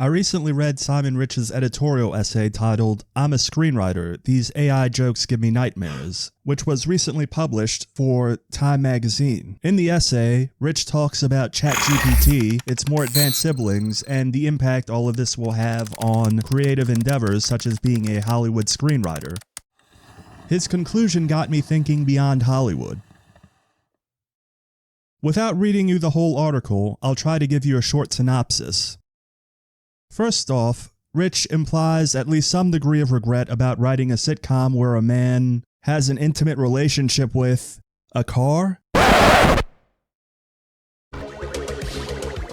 I recently read Simon Rich's editorial essay titled, "I'm a Screenwriter, These AI Jokes Give Me Nightmares," which was recently published for Time magazine. In the essay, Rich talks about ChatGPT, its more advanced siblings, and the impact all of this will have on creative endeavors such as being a Hollywood screenwriter. His conclusion got me thinking beyond Hollywood. Without reading you the whole article, I'll try to give you a short synopsis. First off, Rich implies at least some degree of regret about writing a sitcom where a man has an intimate relationship with a car?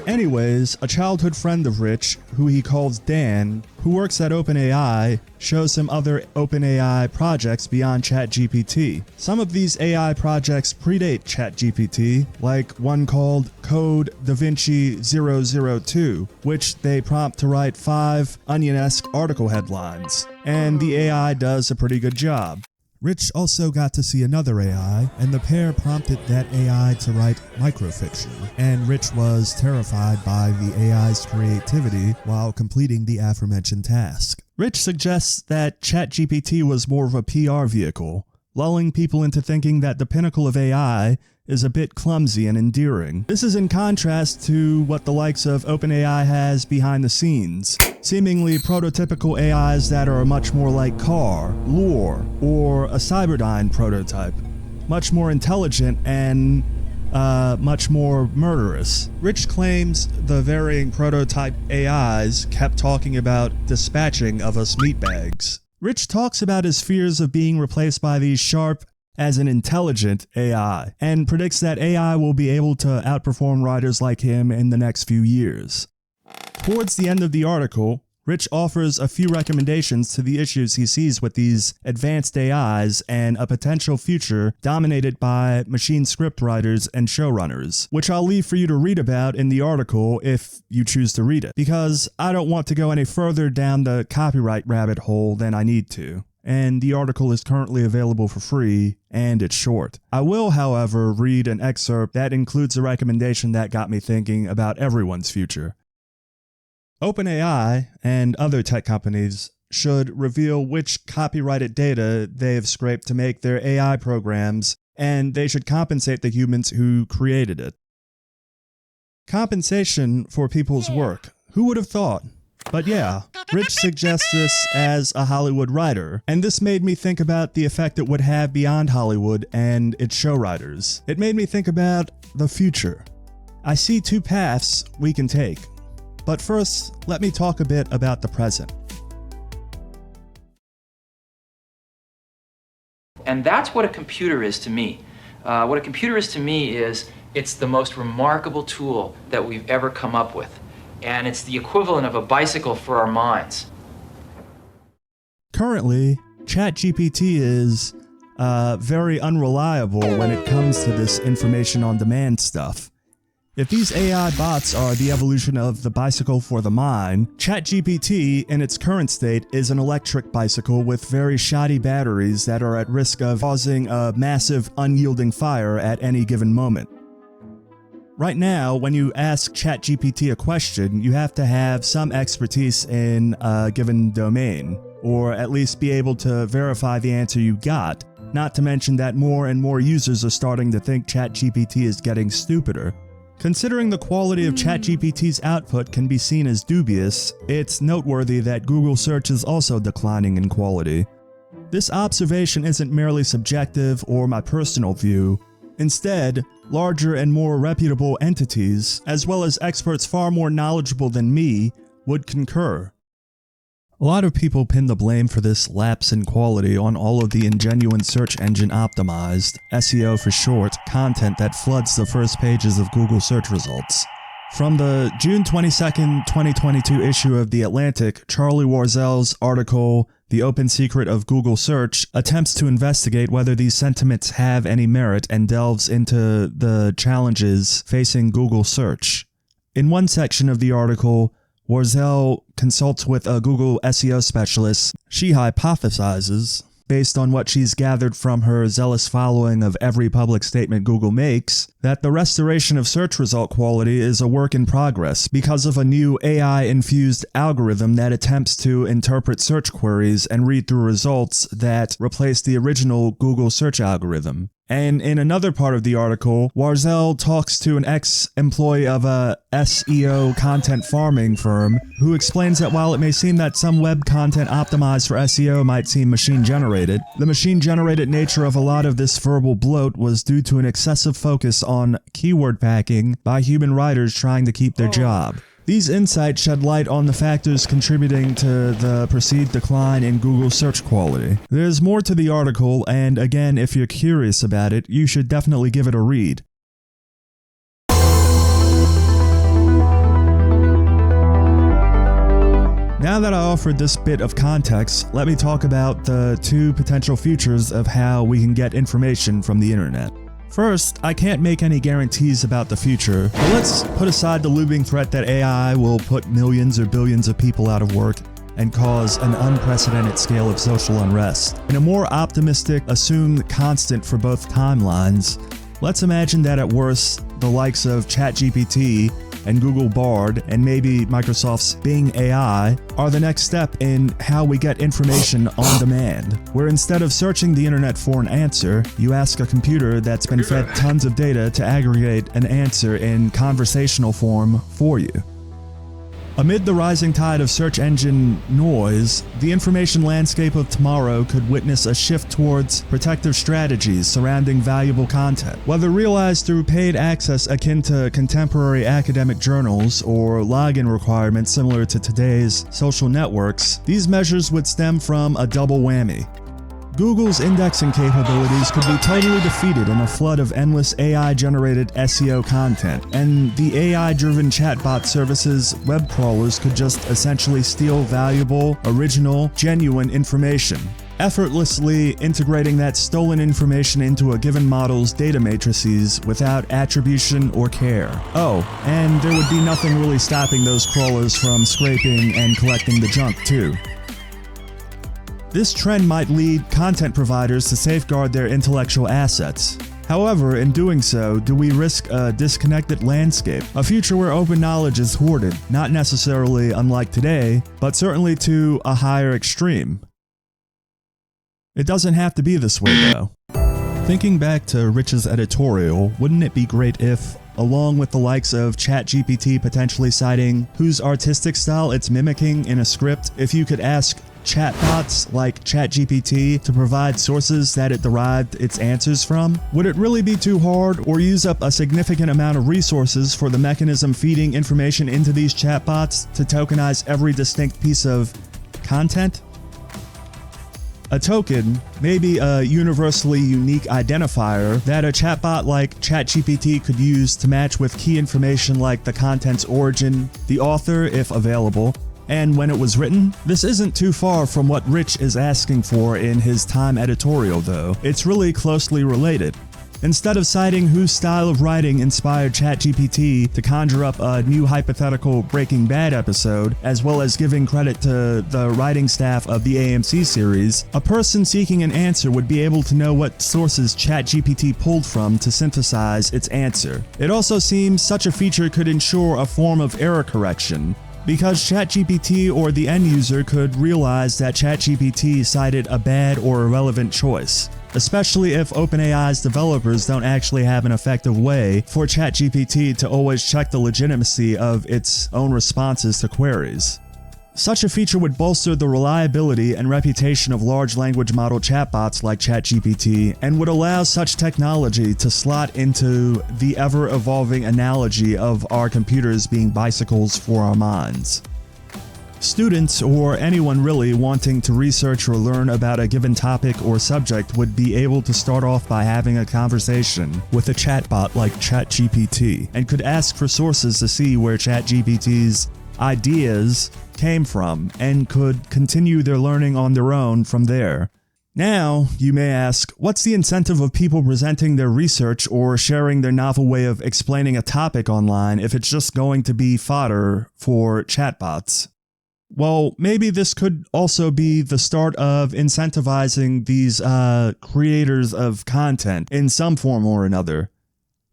Anyways, a childhood friend of Rich, who he calls Dan, who works at OpenAI, shows him other OpenAI projects beyond ChatGPT. Some of these AI projects predate ChatGPT, like one called Code DaVinci 002, which they prompt to write 5 Onion-esque article headlines, and the AI does a pretty good job. Rich also got to see another AI, and the pair prompted that AI to write microfiction, and Rich was terrified by the AI's creativity while completing the aforementioned task. Rich suggests that ChatGPT was more of a PR vehicle, lulling people into thinking that the pinnacle of AI is a bit clumsy and endearing. This is in contrast to what the likes of OpenAI has behind the scenes, seemingly prototypical AIs that are much more like Car, Lore, or a Cyberdyne prototype, much more intelligent and much more murderous. Rich claims the varying prototype AIs kept talking about dispatching of us meatbags. Rich talks about his fears of being replaced by these sharp as an intelligent AI, and predicts that AI will be able to outperform writers like him in the next few years. Towards the end of the article, Rich offers a few recommendations to the issues he sees with these advanced AIs and a potential future dominated by machine script writers and showrunners, which I'll leave for you to read about in the article if you choose to read it, because I don't want to go any further down the copyright rabbit hole than I need to. And the article is currently available for free, and it's short. I will, however, read an excerpt that includes a recommendation that got me thinking about everyone's future. OpenAI and other tech companies should reveal which copyrighted data they have scraped to make their AI programs, and they should compensate the humans who created it. Compensation for people's work. Who would have thought? But yeah, Rich suggests this as a Hollywood writer, and this made me think about the effect it would have beyond Hollywood and its show writers. It made me think about the future. I see 2 paths we can take. But first, let me talk a bit about the present. And that's what a computer is to me. What a computer is to me is it's the most remarkable tool that we've ever come up with. And it's the equivalent of a bicycle for our minds. Currently, ChatGPT is very unreliable when it comes to this information on demand stuff. If these AI bots are the evolution of the bicycle for the mind, ChatGPT in its current state is an electric bicycle with very shoddy batteries that are at risk of causing a massive unyielding fire at any given moment. Right now, when you ask ChatGPT a question, you have to have some expertise in a given domain, or at least be able to verify the answer you got, not to mention that more and more users are starting to think ChatGPT is getting stupider. Considering the quality of ChatGPT's output can be seen as dubious, it's noteworthy that Google search is also declining in quality. This observation isn't merely subjective or my personal view. Instead, larger and more reputable entities, as well as experts far more knowledgeable than me, would concur. A lot of people pin the blame for this lapse in quality on all of the ingenuine search engine optimized, SEO for short, content that floods the first pages of Google search results. From the June 22, 2022 issue of The Atlantic, Charlie Warzel's article, "The Open Secret of Google Search," attempts to investigate whether these sentiments have any merit and delves into the challenges facing Google search. In one section of the article, Warzel consults with a Google SEO specialist. She hypothesizes based on what she's gathered from her zealous following of every public statement Google makes, that the restoration of search result quality is a work in progress because of a new AI-infused algorithm that attempts to interpret search queries and read through results that replace the original Google search algorithm. And in another part of the article, Warzel talks to an ex-employee of a SEO content farming firm who explains that while it may seem that some web content optimized for SEO might seem machine-generated, the machine-generated nature of a lot of this verbal bloat was due to an excessive focus on keyword packing by human writers trying to keep their job. These insights shed light on the factors contributing to the perceived decline in Google search quality. There's more to the article, and again, if you're curious about it, you should definitely give it a read. Now that I offered this bit of context, let me talk about the two potential futures of how we can get information from the internet. First, I can't make any guarantees about the future, but let's put aside the looming threat that AI will put millions or billions of people out of work and cause an unprecedented scale of social unrest. In a more optimistic, assumed constant for both timelines, let's imagine that at worst, the likes of ChatGPT and Google Bard and maybe Microsoft's Bing AI are the next step in how we get information on demand, where instead of searching the internet for an answer, you ask a computer that's been fed tons of data to aggregate an answer in conversational form for you. Amid the rising tide of search engine noise, the information landscape of tomorrow could witness a shift towards protective strategies surrounding valuable content. Whether realized through paid access akin to contemporary academic journals or login requirements similar to today's social networks, these measures would stem from a double whammy. Google's indexing capabilities could be totally defeated in a flood of endless AI-generated SEO content, and the AI-driven chatbot services web crawlers could just essentially steal valuable, original, genuine information, effortlessly integrating that stolen information into a given model's data matrices without attribution or care. Oh, and there would be nothing really stopping those crawlers from scraping and collecting the junk too. This trend might lead content providers to safeguard their intellectual assets. However, in doing so, do we risk a disconnected landscape, a future where open knowledge is hoarded, not necessarily unlike today, but certainly to a higher extreme? It doesn't have to be this way though. Thinking back to Rich's editorial, wouldn't it be great if, along with the likes of ChatGPT potentially citing whose artistic style it's mimicking in a script, if you could ask chatbots like ChatGPT to provide sources that it derived its answers from? Would it really be too hard or use up a significant amount of resources for the mechanism feeding information into these chatbots to tokenize every distinct piece of content? A token, maybe a universally unique identifier that a chatbot like ChatGPT could use to match with key information like the content's origin, the author if available, and when it was written. This isn't too far from what Rich is asking for in his Time editorial though. It's really closely related. Instead of citing whose style of writing inspired ChatGPT to conjure up a new hypothetical Breaking Bad episode, as well as giving credit to the writing staff of the AMC series, a person seeking an answer would be able to know what sources ChatGPT pulled from to synthesize its answer. It also seems such a feature could ensure a form of error correction, because ChatGPT or the end user could realize that ChatGPT cited a bad or irrelevant choice, especially if OpenAI's developers don't actually have an effective way for ChatGPT to always check the legitimacy of its own responses to queries. Such a feature would bolster the reliability and reputation of large language model chatbots like ChatGPT and would allow such technology to slot into the ever-evolving analogy of our computers being bicycles for our minds. Students, or anyone really wanting to research or learn about a given topic or subject, would be able to start off by having a conversation with a chatbot like ChatGPT and could ask for sources to see where ChatGPT's ideas came from and could continue their learning on their own from there. Now, you may ask, what's the incentive of people presenting their research or sharing their novel way of explaining a topic online if it's just going to be fodder for chatbots? Well, maybe this could also be the start of incentivizing these creators of content in some form or another.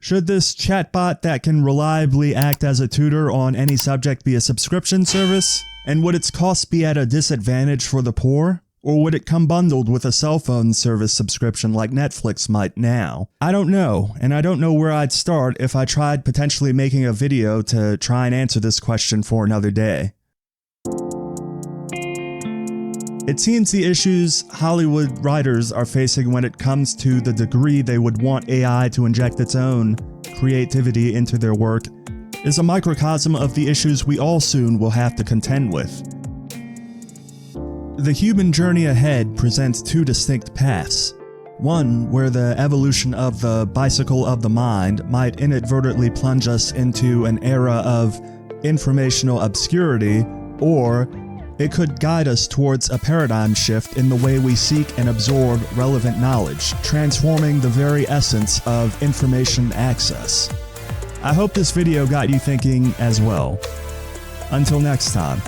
Should this chatbot that can reliably act as a tutor on any subject be a subscription service? And would its costs be at a disadvantage for the poor? Or would it come bundled with a cell phone service subscription like Netflix might now? I don't know, and I don't know where I'd start if I tried potentially making a video to try and answer this question for another day. It seems the issues Hollywood writers are facing when it comes to the degree they would want AI to inject its own creativity into their work is a microcosm of the issues we all soon will have to contend with. The human journey ahead presents two distinct paths. One where the evolution of the bicycle of the mind might inadvertently plunge us into an era of informational obscurity, or it could guide us towards a paradigm shift in the way we seek and absorb relevant knowledge, transforming the very essence of information access. I hope this video got you thinking as well. Until next time.